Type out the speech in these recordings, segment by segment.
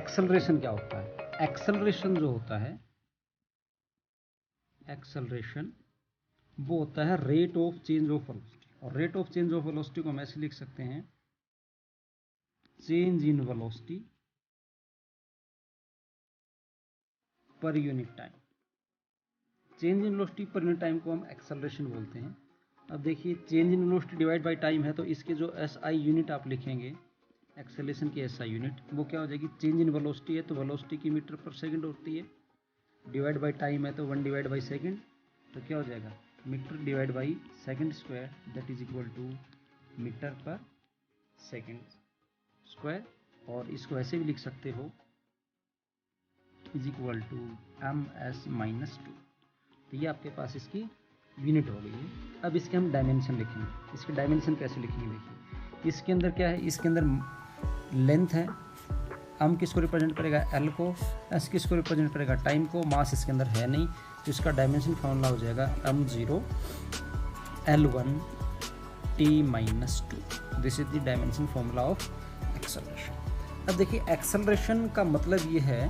Acceleration क्या होता है? एक्सेलरेशन जो होता है, एक्सेलरेशन वो होता है rate of change of velocity, और rate of change of velocity को हम ऐसे लिख सकते हैं, change in velocity per unit time. Change in velocity per unit time को हम एक्सेलरेशन बोलते हैं। अब देखिए, change in velocity divide by time है, तो इसके जो SI यूनिट आप लिखेंगे, एक्सेलरेशन की SI यूनिट, वो क्या हो जाएगी? चेंज इन वेलोसिटी है तो वेलोसिटी की मीटर पर सेकंड होती है, डिवाइड बाय टाइम है तो 1 डिवाइड बाई सेकेंड, तो क्या हो जाएगा? Metre divide by second square, that is equal to metre पर सेकेंड स्क्वायर। और इसको ऐसे भी लिख सकते हो, इज इक्वल टू ms-2। तो ये आपके पास इसकी यूनिट हो गई है। अब इसके हम डायमेंशन लिखेंगे। इसके डायमेंशन कैसे लिखेंगे? देखिए, इसके अंदर क्या है? इसके अंदर लेंथ है, m किसको रिप्रेजेंट करेगा? L को, s किसको रिप्रेजेंट करेगा? टाइम को। मास इसके अंदर है नहीं, तो इसका डायमेंशन फॉर्मूला हो जाएगा m0 L1 t-2। This is the dimension formula of acceleration. अब देखिए, एक्सेलरेशन का मतलब ये है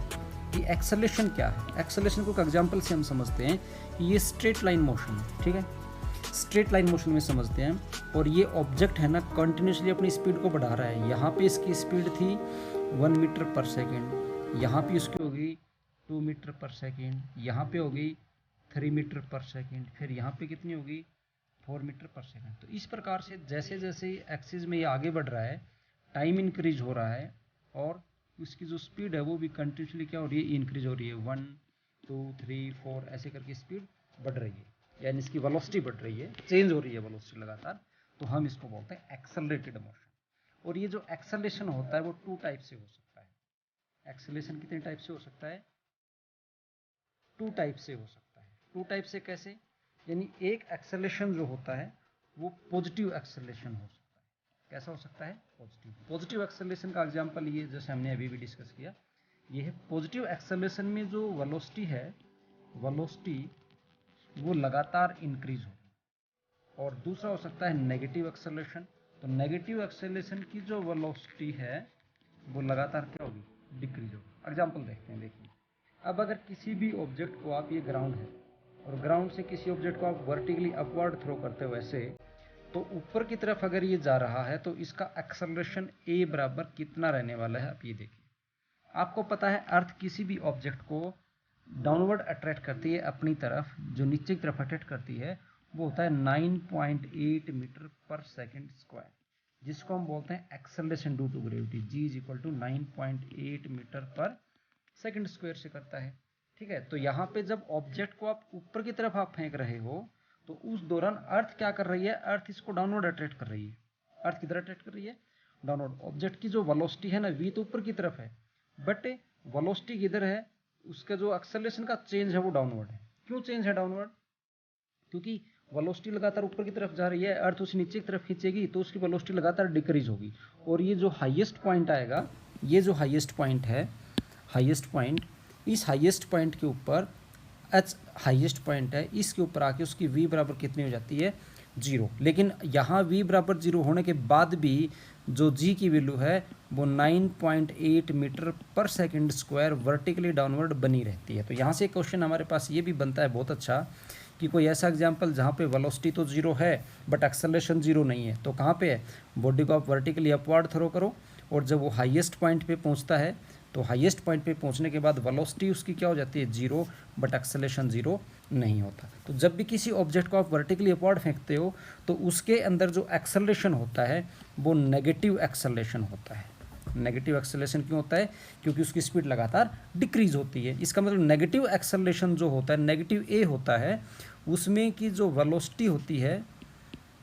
कि एक्सेलरेशन क्या है। एक्सेलरेशन को एक एग्जांपल से हम समझते हैं कि ये स्ट्रेट लाइन मोशन है, ठीक है, स्ट्रेट लाइन मोशन में समझते हैं। और ये ऑब्जेक्ट है ना, कंटिन्यूसली अपनी स्पीड को बढ़ा रहा है। यहाँ पे इसकी स्पीड थी 1 मीटर पर सेकेंड, यहाँ पे उसकी हो गई 2 मीटर पर सेकेंड, यहाँ पे हो गई 3 मीटर पर सेकेंड, फिर यहाँ पे कितनी होगी? 4 मीटर पर सेकेंड। तो इस प्रकार से जैसे जैसे एक्सिस में ये आगे बढ़ रहा है, टाइम इंक्रीज हो रहा है, और उसकी जो स्पीड है वो भी कंटिन्यूसली क्या हो रही है? इंक्रीज हो रही है। 1 2 3 4 ऐसे करके स्पीड बढ़ रही है, यानी इसकी वेलोसिटी बढ़ रही है, चेंज हो रही है वेलोसिटी लगातार। तो हम इसको बोलते हैं एक्सेलरेटेड मोशन। और ये जो एक्सेलरेशन होता है वो 2 टाइप से हो सकता है। एक्सेलरेशन कितने टाइप से हो सकता है? 2 टाइप से हो सकता है। 2 टाइप से कैसे? यानी एक एक्सेलरेशन जो होता है वो पॉजिटिव एक्सेलरेशन हो सकता है। कैसा हो सकता है? पॉजिटिव। पॉजिटिव एक्सेलरेशन का एग्जांपल ये जैसे हमने अभी भी डिस्कस किया, ये है पॉजिटिव एक्सेलरेशन में जो वेलोसिटी है, वेलोसिटी वो लगातार इंक्रीज हो। और दूसरा हो सकता है नेगेटिव एक्सेलरेशन। तो नेगेटिव एक्सेलरेशन की जो वेलोसिटी है वो लगातार क्या होगी? डिक्रीज होगी। एग्जांपल देखते हैं। देखिए, अब अगर किसी भी ऑब्जेक्ट को आप, ये ग्राउंड है, और ग्राउंड से किसी ऑब्जेक्ट को आप वर्टिकली अपवर्ड थ्रो करते हो ऐसे, तो ऊपर की तरफ अगर ये जा रहा है तो इसका एक्सेलरेशन a बराबर कितना रहने वाला है? आप ये देखिए, आपको पता है अर्थ किसी भी ऑब्जेक्ट को डाउनवर्ड अट्रैक्ट करती है अपनी तरफ, जो नीचे की तरफ अट्रैक्ट करती है वो होता है 9.8 मीटर पर सेकेंड स्क्वायर, जिसको हम बोलते हैं acceleration due to gravity. g is equal to 9.8 metre पर सेकेंड स्क्वायर से करता है, ठीक है। तो यहाँ पे जब ऑब्जेक्ट को आप ऊपर की तरफ आप फेंक रहे हो, तो उस दौरान अर्थ क्या कर रही है? अर्थ इसको डाउनवर्ड अट्रैक्ट कर रही है। अर्थ किधर अट्रैक्ट कर रही है? डाउनवर्ड। ऑब्जेक्ट की जो वेलोसिटी है ना, v तो ऊपर की तरफ है, बट वेलोसिटी किधर है? उसका जो एक्सेलरेशन का चेंज है वो डाउनवर्ड है। क्यों चेंज है डाउनवर्ड? क्योंकि वेलोसिटी लगातार ऊपर की तरफ जा रही है, अर्थ उसे नीचे की तरफ खींचेगी, तो उसकी वेलोसिटी लगातार डिक्रीज होगी। और ये जो हाईएस्ट पॉइंट आएगा, ये जो हाईएस्ट पॉइंट है, हाईएस्ट पॉइंट, इस हाईएस्ट पॉइंट के ऊपर, एच हाईएस्ट पॉइंट है, इसके ऊपर आके उसकी v बराबर कितनी हो जाती है? 0। लेकिन यहाँ v बराबर 0 होने के बाद भी जो g की वैल्यू है वो 9.8 मीटर पर सेकेंड स्क्वायर वर्टिकली डाउनवर्ड बनी रहती है। तो यहाँ से क्वेश्चन हमारे पास ये भी बनता है बहुत अच्छा, कि कोई ऐसा एग्जाम्पल जहाँ पे वेलोसिटी तो 0 है बट एक्सेलरेशन 0 नहीं है। तो कहाँ पे है? बॉडी को आप वर्टिकली अपवर्ड थ्रो करो, और जब वो हाईएस्ट पॉइंट पे पहुँचता है, तो हाईएस्ट पॉइंट पे पहुंचने के बाद वेलोसिटी उसकी क्या हो जाती है? 0, बट एक्सेलरेशन 0 नहीं होता। तो जब भी किसी ऑब्जेक्ट को आप वर्टिकली अपवर्ड फेंकते हो, तो उसके अंदर जो एक्सेलरेशन होता है वो नेगेटिव एक्सेलरेशन होता है। नेगेटिव एक्सेलरेशन क्यों होता है? क्योंकि उसकी स्पीड लगातार डिक्रीज होती है। इसका मतलब नेगेटिव एक्सेलरेशन जो होता है, नेगेटिव ए होता है, उसमें की जो वेलोसिटी होती है,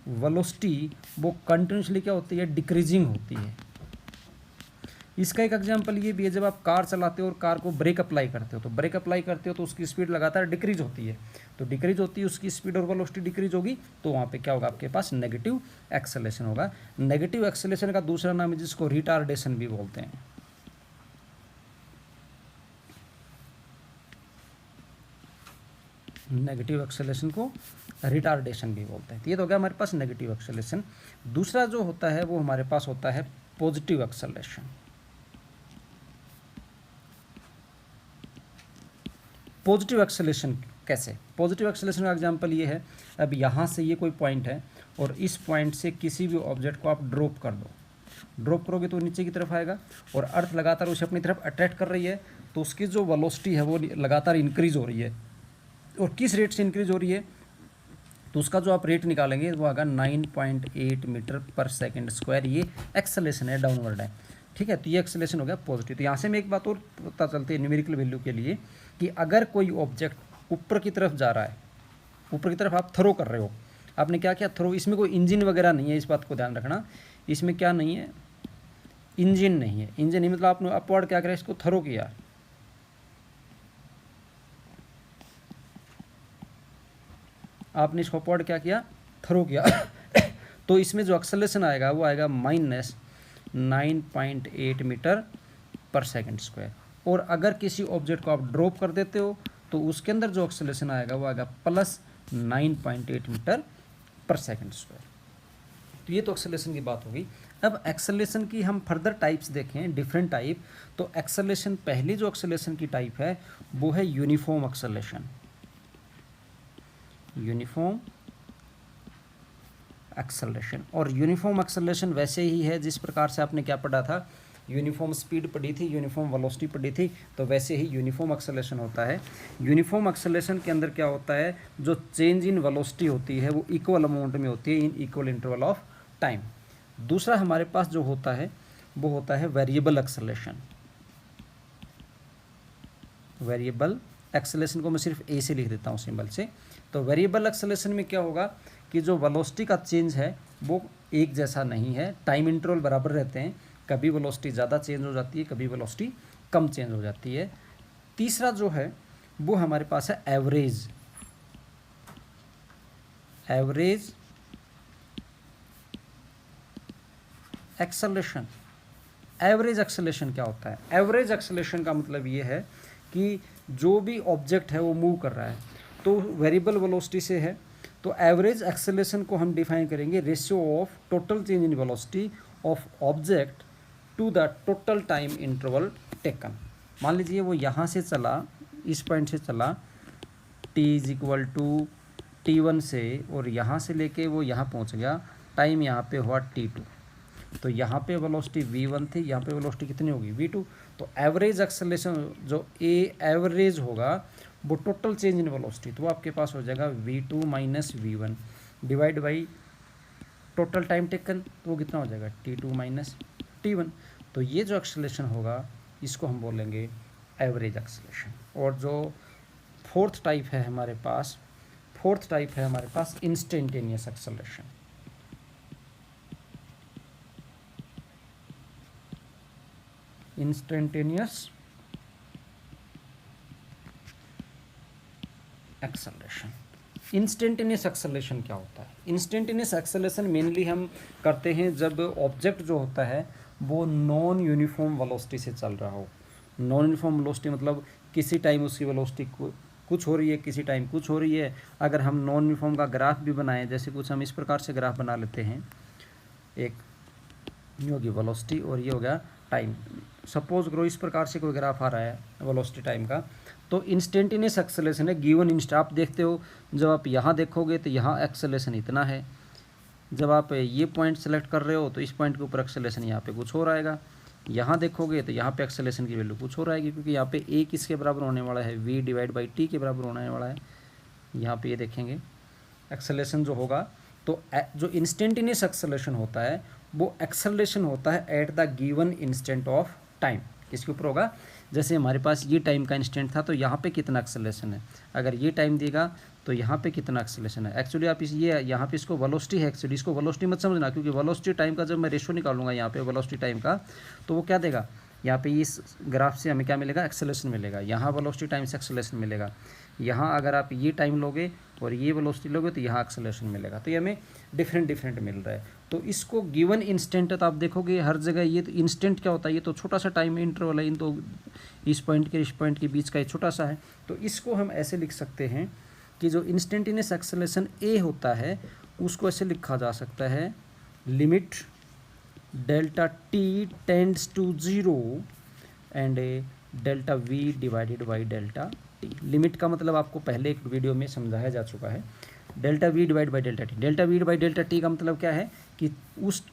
वेलोसिटी वो कंटिन्यूसली क्या होती है? डिक्रीजिंग होती है। इसका एक एग्जांपल ये भी है, जब आप कार चलाते हो और कार को ब्रेक अप्लाई करते हो, तो ब्रेक अप्लाई करते हो तो उसकी स्पीड लगातार डिक्रीज होती है। तो डिक्रीज होती है उसकी स्पीड और वेलोसिटी डिक्रीज होगी, तो वहाँ पे क्या होगा? आपके पास नेगेटिव एक्सेलरेशन होगा। नेगेटिव एक्सेलरेशन का दूसरा नाम है जिसको रिटार्डेशन भी बोलते हैं। नेगेटिव एक्सेलरेशन को रिटार्डेशन भी बोलते हैं। तो ये तो हो गया हमारे पास नेगेटिव एक्सेलरेशन। दूसरा जो होता है वो हमारे पास होता है पॉजिटिव एक्सेलरेशन। पॉजिटिव एक्सेलरेशन कैसे? पॉजिटिव एक्सेलरेशन का एग्जांपल ये है, अब यहाँ से ये कोई पॉइंट है और इस पॉइंट से किसी भी ऑब्जेक्ट को आप ड्रॉप कर दो, ड्रॉप करोगे तो नीचे की तरफ आएगा और अर्थ लगातार उसे अपनी तरफ अट्रैक्ट कर रही है, तो उसकी जो वेलोसिटी है वो लगातार इंक्रीज हो रही है। और किस रेट से इंक्रीज हो रही है? तो उसका जो आप रेट निकालेंगे वो आएगा 9.8 मीटर पर सेकेंड स्क्वायर। ये एक्सेलरेशन है, डाउनवर्ड है, ठीक है। तो ये एक्सेलरेशन हो गया पॉजिटिव। तो यहाँ से हमें एक बात और पता चलती है न्यूमेरिकल वैल्यू के लिए कि अगर कोई ऑब्जेक्ट ऊपर की तरफ जा रहा है, ऊपर की तरफ आप थ्रो कर रहे हो, आपने क्या किया? थ्रो। इसमें कोई इंजन वगैरह नहीं है, इस बात को ध्यान रखना। इसमें क्या नहीं है? इंजन नहीं है। इंजन नहीं मतलब आपने अपवर्ड क्या करा? इसको थ्रो किया। आपने इसको अपवर्ड क्या किया? थ्रो किया। तो इसमें जो एक्सेलरेशन आएगा वो आएगा -9.8 मीटर पर सेकेंड स्क्वायर। और अगर किसी ऑब्जेक्ट को आप ड्रॉप कर देते हो तो उसके अंदर जो एक्सेलरेशन आएगा वो आएगा +9.8 मीटर पर सेकेंड स्क्वायर। तो ये तो एक्सेलरेशन की बात होगी। अब एक्सेलरेशन की हम फर्दर टाइप्स देखें, डिफरेंट टाइप। तो एक्सेलरेशन, पहली जो एक्सेलरेशन की टाइप है वो है यूनिफॉर्म एक्सेलरेशन। Uniform acceleration. और यूनिफॉर्म एक्सेलरेशन वैसे ही है जिस प्रकार से आपने क्या पढ़ा था, यूनिफॉर्म स्पीड पढ़ी थी, यूनिफॉर्म वेलोसिटी पढ़ी थी, तो वैसे ही यूनिफॉर्म एक्सेलरेशन होता है। यूनिफॉर्म एक्सेलरेशन के अंदर क्या होता है? जो चेंज इन वेलोसिटी होती है वो इक्वल अमाउंट में होती है in equal interval of time. दूसरा हमारे पास जो होता है वो होता है वेरिएबल एक्सेलरेशन। वेरिएबल एक्सेलरेशन को मैं सिर्फ ए से लिख देता हूँ सिंबल से। तो वेरिएबल एक्सेलरेशन में क्या होगा कि जो वेलोसिटी का चेंज है वो एक जैसा नहीं है, टाइम इंटरवल बराबर रहते हैं। कभी वेलोसिटी ज़्यादा चेंज हो जाती है, कभी वेलोसिटी कम चेंज हो जाती है। तीसरा जो है वो हमारे पास है average. Average acceleration. Average acceleration क्या होता है? एवरेज एक्सेलरेशन का मतलब ये है कि जो भी ऑब्जेक्ट है वो मूव कर रहा है तो वेरिएबल वेलोसिटी से है, तो एवरेज एक्सेलरेशन को हम डिफाइन करेंगे ratio of total change in velocity of object to the total time interval taken. मान लीजिए वो यहाँ से चला, इस पॉइंट से चला t = t1 से, और यहाँ से लेके वो यहाँ पहुँच गया, टाइम यहाँ पे हुआ t2। तो यहाँ पे वेलोसिटी v1 थी, यहाँ पे वेलोसिटी कितनी होगी? v2। तो एवरेज एक्सेलरेशन जो एवरेज होगा वो टोटल चेंज इन वेलोसिटी, तो आपके पास हो जाएगा v2 - v1 divide by total time taken, तो वो कितना हो जाएगा? t2 - t1। तो ये जो एक्सेलरेशन होगा इसको हम बोलेंगे एवरेज एक्सेलरेशन। और जो फोर्थ टाइप है हमारे पास instantaneous acceleration. Instantaneous acceleration. Instantaneous acceleration क्या होता है? इंस्टेंटेनियस एक्सेलरेशन मेनली हम करते हैं जब ऑब्जेक्ट जो होता है वो नॉन यूनिफॉर्म वेलोसिटी से चल रहा हो। नॉन यूनिफॉर्म वेलोसिटी मतलब किसी टाइम उसकी वेलोसिटी कुछ हो रही है, किसी टाइम कुछ हो रही है। अगर हम नॉन यूनिफॉर्म का ग्राफ भी बनाएं, जैसे कुछ हम इस प्रकार से ग्राफ बना लेते हैं, एक ये होगी वेलोसिटी और ये हो गया टाइम। सपोज करो इस प्रकार से कोई ग्राफ आ रहा है वेलोसिटी टाइम का, तो इंस्टेंटेनियस एक्सेलरेशन है गिवन इंस्ट। आप देखते हो जब आप यहाँ देखोगे तो यहाँ एक्सेलरेशन इतना है, जब आप ये पॉइंट सेलेक्ट कर रहे हो तो इस पॉइंट के ऊपर एक्सेलरेशन यहाँ पे कुछ और आएगा, यहाँ देखोगे तो यहाँ पे एक्सेलरेशन की वैल्यू कुछ और आएगी, क्योंकि यहाँ पे a किसके बराबर होने वाला है? v/t के बराबर होने वाला है। यहाँ पे ये देखेंगे एक्सेलरेशन जो होगा, तो जो इंस्टेंटेनियस एक्सेलरेशन होता है वो एक्सेलरेशन होता है at the given instant of time. किसके ऊपर होगा? जैसे हमारे पास ये टाइम का इंस्टेंट था तो यहाँ पे कितना एक्सेलरेशन है, अगर ये टाइम देगा तो यहाँ पे कितना एक्सेलरेशन है। एक्चुअली आप ये यहाँ पे इसको वेलोसिटी है, एक्चुअली इसको वेलोसिटी मत समझना, क्योंकि वेलोसिटी टाइम का जब मैं रेशियो निकालूंगा यहाँ पे वेलोसिटी टाइम का, तो वो क्या देगा? यहाँ पे इस ग्राफ से हमें क्या मिलेगा? एक्सेलरेशन मिलेगा। यहाँ वेलोसिटी टाइम से एक्सेलरेशन मिलेगा। यहाँ अगर आप ये टाइम लोगे और ये वेलोसिटी लोगे तो यहाँ एक्सेलरेशन मिलेगा। तो ये हमें डिफरेंट मिल रहा है। तो इसको गिवन इंस्टेंट, तो आप देखोगे हर जगह ये तो इंस्टेंट क्या होता है? ये तो छोटा सा टाइम इंटरवल है, इन तो इस पॉइंट के बीच का ये छोटा सा है। तो इसको हम ऐसे लिख सकते हैं कि जो इंस्टेंटेनियस एक्सेलरेशन ए होता है उसको ऐसे लिखा जा सकता है limit delta T tends to 0 and delta v/डेल्टा t। टी। लिमिट का मतलब आपको पहले एक वीडियो में समझाया जा चुका है, delta we divide by delta T. Delta we by delta T का मतलब क्या है कि उस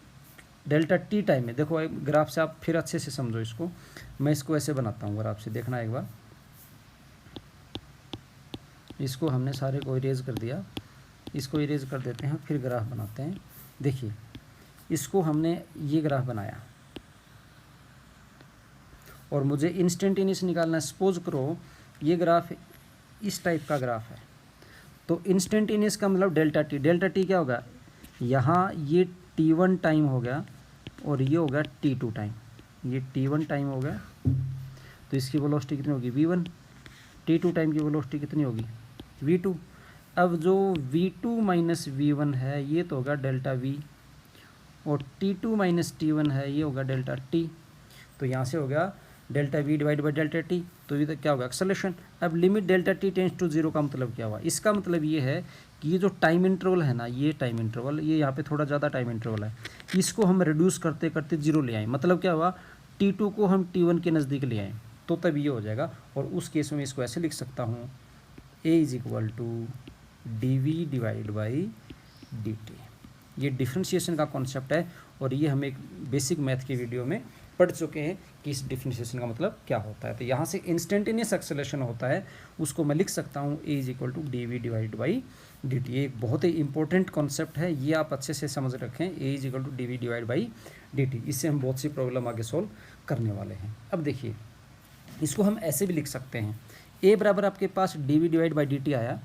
डेल्टा टी टाइम में, देखो ग्राफ से आप फिर अच्छे से समझो इसको, मैं इसको ऐसे बनाता हूँ ग्राफ से, देखना एक बार। इसको हमने सारे को इरेज कर दिया, इसको इरेज कर देते हैं, फिर ग्राफ बनाते हैं। देखिए इसको हमने ये ग्राफ बनाया और मुझे इंस्टेंटेनियस निकालना है। सपोज करो ये ग्राफ इस टाइप का ग्राफ है, तो इंस्टेंटेनियस का मतलब डेल्टा टी। डेल्टा टी क्या होगा, यहाँ ये t1 टाइम हो गया और ये हो गया t2 टाइम। ये t1 टाइम हो गया तो इसकी वेलोसिटी कितनी होगी v1, t2 टाइम की वेलोसिटी कितनी होगी v2। अब जो v2 माइनस v1 है ये तो होगा डेल्टा v, और t2 माइनस t1 है ये होगा डेल्टा t। तो यहाँ से हो गया delta v divide by delta t, तो ये तो क्या होगा एक्सेलरेशन। अब limit delta t tends to 0 का मतलब क्या हुआ, इसका मतलब ये है कि ये जो टाइम इंटरवल है ना, ये टाइम इंटरवल, ये यहाँ पे थोड़ा ज़्यादा टाइम इंटरवल है, इसको हम रिड्यूस करते करते 0 ले आए। मतलब क्या हुआ, t2 को हम t1 के नज़दीक ले आए, तो तब ये हो जाएगा। और उस केस में इसको ऐसे लिख सकता हूँ, a is equal to dv divide by dt। ये डिफ्रेंशिएशन का कॉन्सेप्ट है और ये हम एक बेसिक मैथ की वीडियो में पढ़ चुके हैं कि इस डिफ्रेंशिएशन का मतलब क्या होता है। तो यहाँ से इंस्टेंटेनियस एक्सेलरेशन होता है, उसको मैं लिख सकता हूँ a is equal to D V divide by D T. ये एक बहुत ही इंपॉर्टेंट कॉन्सेप्ट है, ये आप अच्छे से समझ रखें, a is equal to D V divide by D T. इससे हम बहुत सी प्रॉब्लम आगे सॉल्व करने वाले हैं। अब देखिए इसको हम ऐसे भी लिख सकते हैं, a बराबर आपके पास D V divide by D T आया।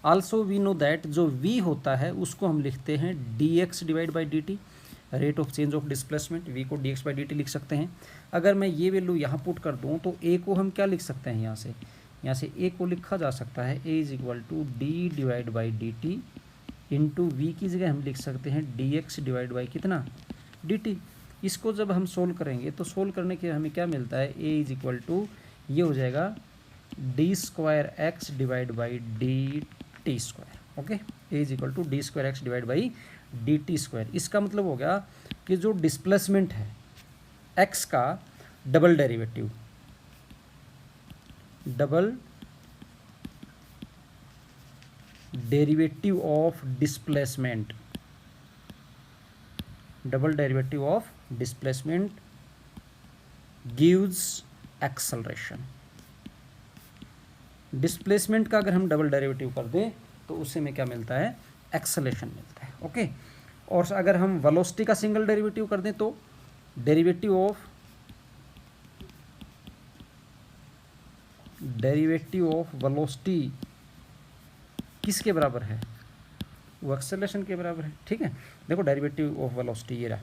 आल्सो वी नो दैट जो v होता है उसको हम लिखते हैं dx divide by D T, rate of change of displacement. v को dx बाई डी टी लिख सकते हैं। अगर मैं ये वैल्यू यहाँ पुट कर दूँ तो a को हम क्या लिख सकते हैं, यहाँ से a को लिखा जा सकता है a is equal to d divide by D t into v की जगह हम लिख सकते हैं dx डिवाइड बाई कितना dt। इसको जब हम सोल्व करेंगे तो सोल्व करने के हमें क्या मिलता है, a इज इक्वल टू ये हो जाएगा d square x divide by D t square. Okay, a is equal to d square x divide by D t square. इसका मतलब हो गया कि जो डिस्प्लेसमेंट है x का double derivative, double derivative of displacement, double derivative of displacement gives acceleration. Displacement का अगर हम डबल डेरिवेटिव कर दें तो उससे में क्या मिलता है, एक्सेलरेशन मिलता है। ओके, और अगर हम वेलोसिटी का सिंगल डेरिवेटिव कर दें तो डेरिवेटिव ऑफ वेलोसिटी किसके बराबर है, वो एक्सेलरेशन के बराबर है। ठीक है, देखो डेरिवेटिव ऑफ वेलोसिटी ये रहा,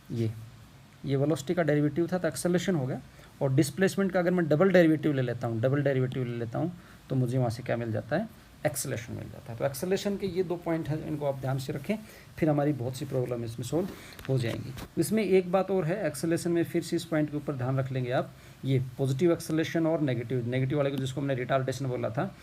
ये वेलोसिटी का डेरिवेटिव था तो एक्सेलरेशन हो गया। और डिस्प्लेसमेंट का अगर मैं डबल डेरिवेटिव ले लेता हूँ, तो मुझे वहाँ से क्या मिल जाता है, एक्सेलरेशन मिल जाता है। तो एक्सेलरेशन के ये 2 पॉइंट हैं, इनको आप ध्यान से रखें, फिर हमारी बहुत सी प्रॉब्लम इसमें सोल्व हो जाएंगी। इसमें एक बात और है, एक्सेलरेशन में फिर से इस पॉइंट के ऊपर ध्यान रख लेंगे आप, ये पॉजिटिव एक्सेलरेशन और नेगेटिव वाले को जिसको हमने रिटार्डेशन बोला था।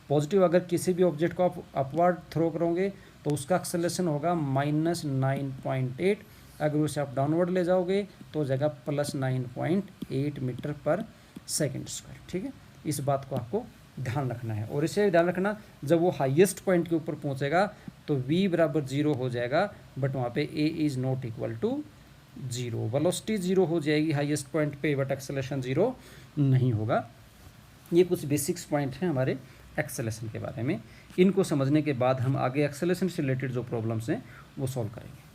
पॉजिटिव अगर किसी भी ऑब्जेक्ट को आप अपवर्ड थ्रो करोगे तो उसका एक्सेलरेशन होगा -9.8, अगर उसे आप डाउनवर्ड ले जाओगे तो जगह +9.8 मीटर पर सेकेंड स्क्वायर। ठीक है, इस बात को आपको ध्यान रखना है। और इसे ध्यान रखना, जब वो हाईएस्ट पॉइंट के ऊपर पहुंचेगा तो v बराबर 0 हो जाएगा, बट वहाँ पे a is not equal to 0। Velocity 0 हो जाएगी हाईएस्ट पॉइंट पे, बट एक्सेलरेशन 0 नहीं होगा। ये कुछ बेसिक्स पॉइंट हैं हमारे एक्सेलरेशन के बारे में। इनको समझने के बाद हम आगे एक्सेलरेशन से रिलेटेड जो प्रॉब्लम्स हैं वो सॉल्व करेंगे।